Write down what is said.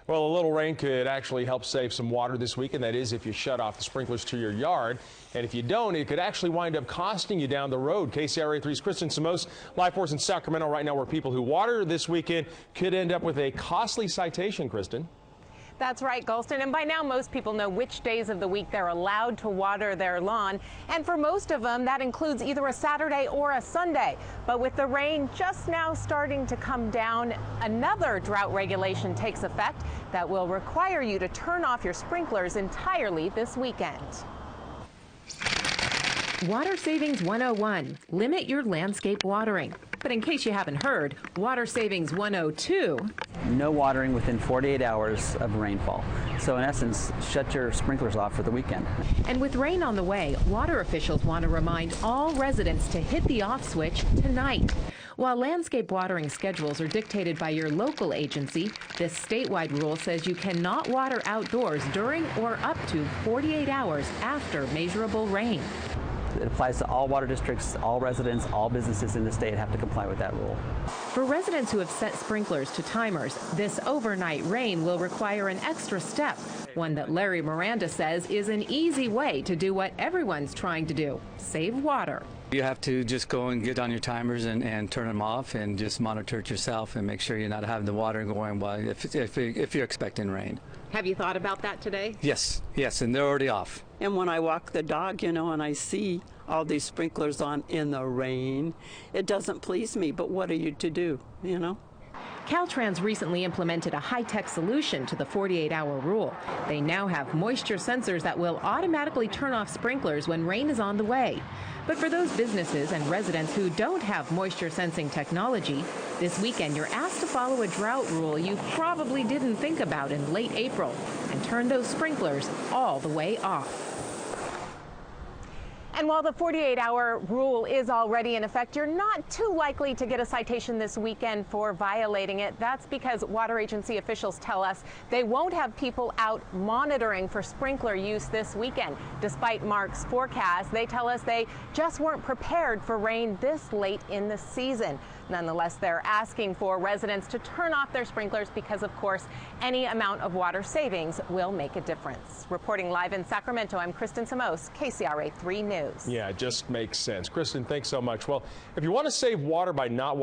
Well, a little rain could actually help save some water this week, and that is if you shut off the sprinklers to your yard. And if you don't, it could actually wind up costing you down the road. KCRA 3's Kristen Samos, live for us in Sacramento right now, where people who water this weekend could end up with a costly citation, Kristen. That's right, Golston. And by now, most people know which days of the week they're allowed to water their lawn. And for most of them, that includes either a Saturday or a Sunday. But with the rain just now starting to come down, another drought regulation takes effect that will require you to turn off your sprinklers entirely this weekend. Water Savings 101, limit your landscape watering. But in case you haven't heard, Water Savings 102. No watering within 48 hours of rainfall. So in essence, shut your sprinklers off for the weekend. And with rain on the way, water officials want to remind all residents to hit the off switch tonight. While landscape watering schedules are dictated by your local agency, this statewide rule says you cannot water outdoors during or up to 48 hours after measurable rain. It applies to all water districts, all residents, all businesses in the state have to comply with that rule. For residents who have set sprinklers to timers, this overnight rain will require an extra step, one that Larry Miranda says is an easy way to do what everyone's trying to do, save water. You have to just go and get on your timers and turn them off and just monitor it yourself and make sure you're not having the water going while if you're expecting rain. Have you thought about that today? Yes, and they're already off. And when I walk the dog, and I see all these sprinklers on in the rain, it doesn't please me, but what are you to do, Caltrans recently implemented a high-tech solution to the 48-hour rule. They now have moisture sensors that will automatically turn off sprinklers when rain is on the way. But for those businesses and residents who don't have moisture sensing technology, this weekend you're asked to follow a drought rule you probably didn't think about in late April and turn those sprinklers all the way off. And while the 48-hour rule is already in effect, you're not too likely to get a citation this weekend for violating it. That's because water agency officials tell us they won't have people out monitoring for sprinkler use this weekend. Despite Mark's forecast, they tell us they just weren't prepared for rain this late in the season. Nonetheless, they're asking for residents to turn off their sprinklers because, of course, any amount of water savings will make a difference. Reporting live in Sacramento, I'm Kristen Samos, KCRA 3 News. Yeah, it just makes sense. Kristen, thanks so much. Well, if you want to save water by not watering